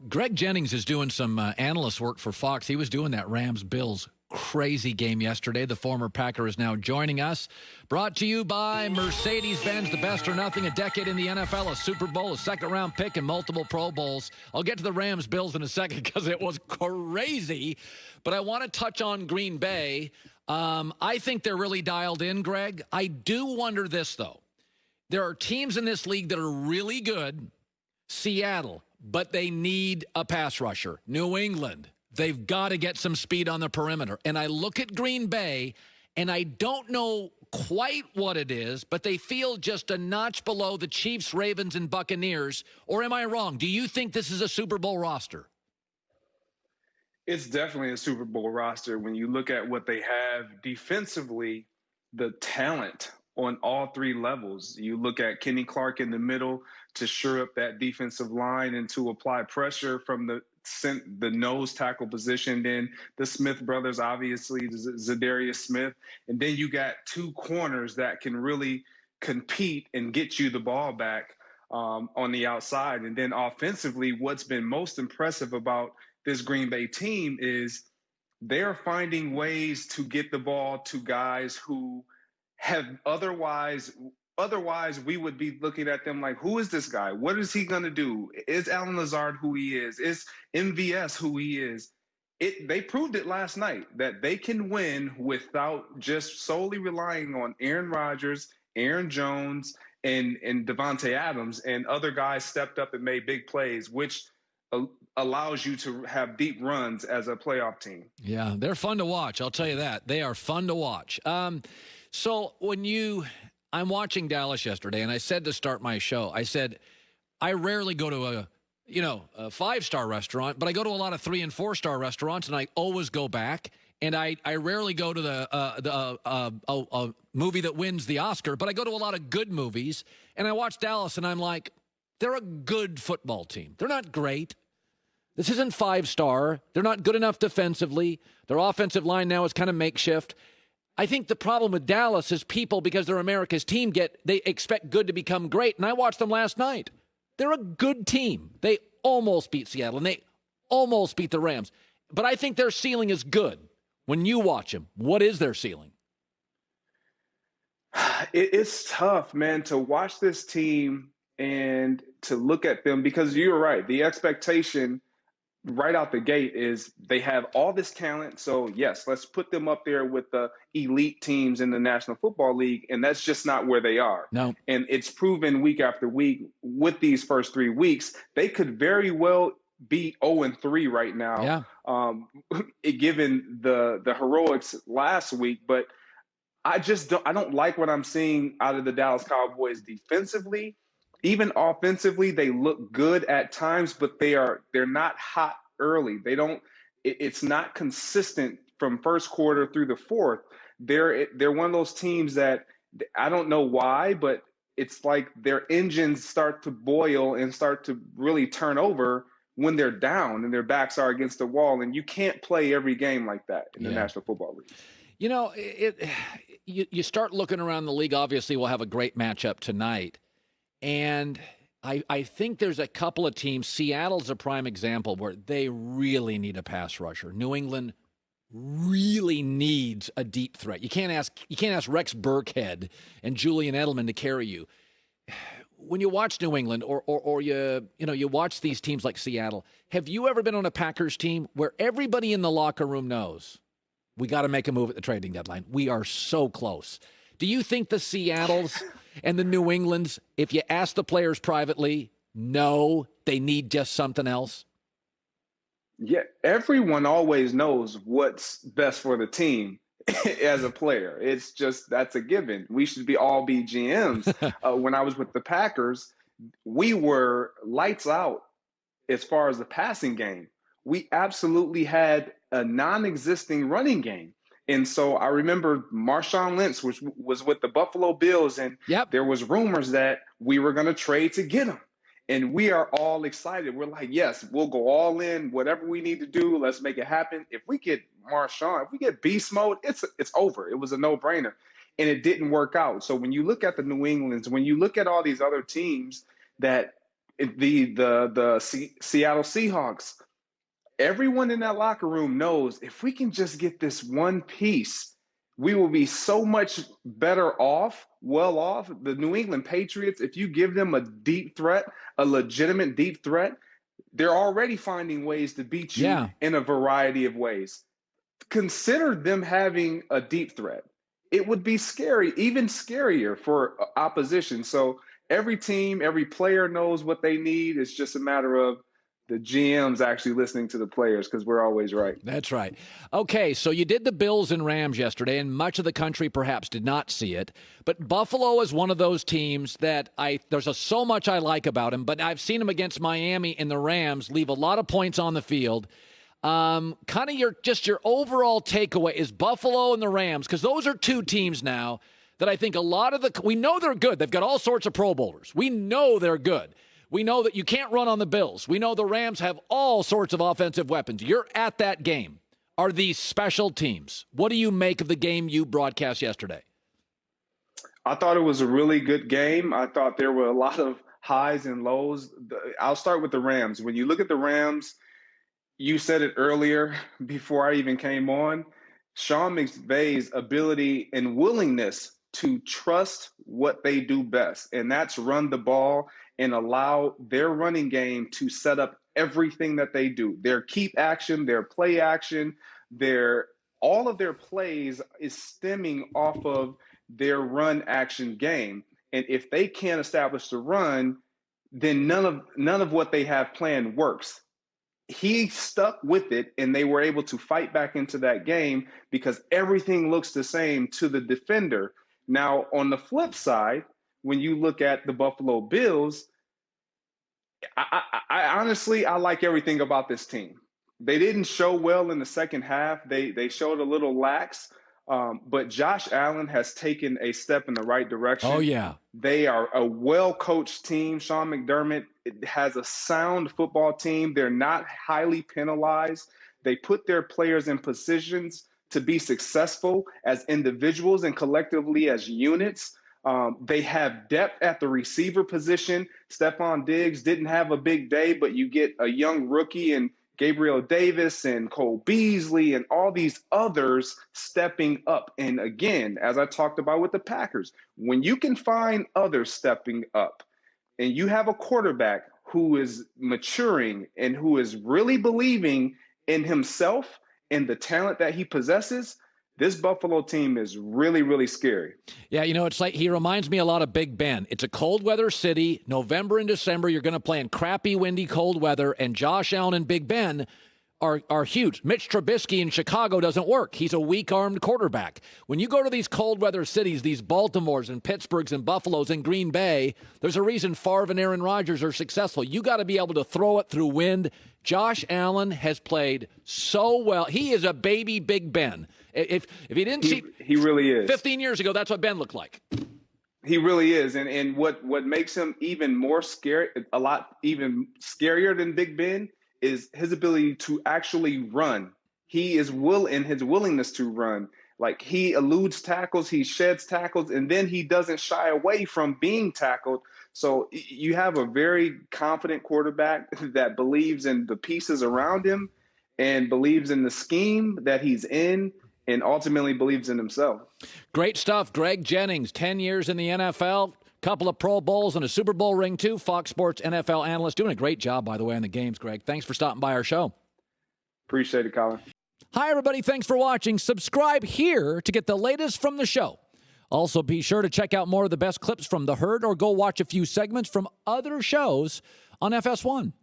Greg Jennings is doing some analyst work for Fox. He was doing that Rams-Bills crazy game yesterday. The former Packer is now joining us. Brought to you by Mercedes-Benz, the best or nothing, a decade in the NFL, a Super Bowl, a second-round pick, and multiple Pro Bowls. I'll get to the Rams-Bills in a second because it was crazy. But I want to touch on Green Bay. I think they're really dialed in, Greg. I do wonder this, though. There are teams in this league that are really good. Seattle, but they need a pass rusher. New England, they've got to get some speed on the perimeter. And I look at Green Bay, and I don't know quite what it is, but they feel just a notch below the Chiefs, Ravens, and Buccaneers. Or am I wrong? Do you think this is a Super Bowl roster? It's definitely a Super Bowl roster. When you look at what they have defensively, the talent on all three levels. You look at Kenny Clark in the middle to shore up that defensive line and to apply pressure from the nose tackle position. Then the Smith brothers, obviously, Zadarius Smith. And then you got two corners that can really compete and get you the ball back on the outside. And then offensively, what's been most impressive about this Green Bay team is they're finding ways to get the ball to guys who have otherwise we would be looking at them like, who is this guy? What is he going to do? Is Alan Lazard who he is? Is MVS who he is? They proved it last night that they can win without just solely relying on Aaron Rodgers, Aaron Jones, and Devontae Adams, and other guys stepped up and made big plays, which allows you to have deep runs as a playoff team. Yeah, they're fun to watch. I'll tell you that. They are fun to watch. So I'm watching Dallas yesterday, and I said to start my show, I said, I rarely go to a five-star restaurant, but I go to a lot of 3- and 4-star restaurants, and I always go back. And I rarely go to the movie that wins the Oscar, but I go to a lot of good movies, and I watch Dallas, and I'm like, they're a good football team. They're not great. This isn't 5-star. They're not good enough defensively. Their offensive line now is kind of makeshift. I think the problem with Dallas is people, because they're America's team, they expect good to become great. And I watched them last night. They're a good team. They almost beat Seattle, and they almost beat the Rams. But I think their ceiling is good. When you watch them, what is their ceiling? It's tough, man, to watch this team and to look at them, because you're right. The expectation right out the gate is they have all this talent. So, yes, let's put them up there with the elite teams in the National Football League, and that's just not where they are. No. And it's proven week after week with these first 3 weeks, they could very well be 0-3 right now, given the heroics last week. But I don't like what I'm seeing out of the Dallas Cowboys defensively. Even offensively, they look good at times, but they're not hot early. It's not consistent from first quarter through the fourth. They're one of those teams that I don't know why, but it's like their engines start to boil and start to really turn over when they're down and their backs are against the wall. And you can't play every game like that in the National Football League. You know, you start looking around the league. Obviously, we'll have a great matchup tonight. And I think there's a couple of teams. Seattle's a prime example where they really need a pass rusher. New England really needs a deep threat. You can't ask Rex Burkhead and Julian Edelman to carry you. When you watch New England or you watch these teams like Seattle, have you ever been on a Packers team where everybody in the locker room knows we got to make a move at the trading deadline? We are so close. Do you think the Seattles and the New Englands, if you ask the players privately, no, they need just something else? Yeah, everyone always knows what's best for the team as a player. It's just, that's a given. We should all be GMs. When I was with the Packers, we were lights out as far as the passing game. We absolutely had a non-existing running game. And so I remember Marshawn Lynch, which was with the Buffalo Bills, and there was rumors that we were going to trade to get him. And we are all excited. We're like, yes, we'll go all in, whatever we need to do. Let's make it happen. If we get Marshawn, if we get beast mode, it's over. It was a no-brainer. And it didn't work out. So when you look at the New Englands, when you look at all these other teams that Seattle Seahawks, everyone in that locker room knows if we can just get this one piece, we will be so much better off, well off. The New England Patriots, if you give them a deep threat, a legitimate deep threat, they're already finding ways to beat you in a variety of ways. Consider them having a deep threat. It would be scary, even scarier for opposition. So every team, every player knows what they need. It's just a matter of the GM's actually listening to the players because we're always right. That's right. Okay, so you did the Bills and Rams yesterday, and much of the country perhaps did not see it. But Buffalo is one of those teams that there's so much I like about them, but I've seen them against Miami and the Rams leave a lot of points on the field. Kind of your overall takeaway is Buffalo and the Rams, because those are two teams now that I think we know they're good. They've got all sorts of Pro Bowlers. We know they're good. We know that you can't run on the Bills. We know the Rams have all sorts of offensive weapons. You're at that game. Are these special teams? What do you make of the game you broadcast yesterday? I thought it was a really good game. I thought there were a lot of highs and lows. I'll start with the Rams. When you look at the Rams, you said it earlier before I even came on, Sean McVay's ability and willingness to trust what they do best, and that's run the ball and allow their running game to set up everything that they do. Their keep action, their play action, all of their plays is stemming off of their run action game. And if they can't establish the run, then none of what they have planned works. He stuck with it, and they were able to fight back into that game because everything looks the same to the defender. Now, on the flip side, when you look at the Buffalo Bills, I honestly like everything about this team. They didn't show well in the second half. They showed a little lax, but Josh Allen has taken a step in the right direction. Oh, yeah. They are a well-coached team. Sean McDermott has a sound football team. They're not highly penalized. They put their players in positions to be successful as individuals and collectively as units. They have depth at the receiver position. Stephon Diggs didn't have a big day, but you get a young rookie and Gabriel Davis and Cole Beasley and all these others stepping up. And again, as I talked about with the Packers, when you can find others stepping up and you have a quarterback who is maturing and who is really believing in himself and the talent that he possesses, this Buffalo team is really, really scary. Yeah, it's like he reminds me a lot of Big Ben. It's a cold weather city. November and December, you're going to play in crappy, windy, cold weather, and Josh Allen and Big Ben are huge. Mitch Trubisky in Chicago doesn't work. He's a weak-armed quarterback. When you go to these cold weather cities, these Baltimores and Pittsburghs and Buffaloes and Green Bay, there's a reason Favre and Aaron Rodgers are successful. You got to be able to throw it through wind. Josh Allen has played so well. He is a baby Big Ben. If he didn't see, he really is. 15 years ago, that's what Ben looked like. He really is, and what makes him even more scary, even scarier than Big Ben, is his ability to actually run. He is his willingness to run. Like, he eludes tackles, he sheds tackles, and then he doesn't shy away from being tackled. So you have a very confident quarterback that believes in the pieces around him and believes in the scheme that he's in and ultimately believes in himself. Great stuff. Greg Jennings, 10 years in the NFL, couple of Pro Bowls and a Super Bowl ring too. Fox Sports NFL analyst. Doing a great job, by the way, on the games, Greg. Thanks for stopping by our show. Appreciate it, Colin. Hi, everybody. Thanks for watching. Subscribe here to get the latest from the show. Also, be sure to check out more of the best clips from The Herd or go watch a few segments from other shows on FS1.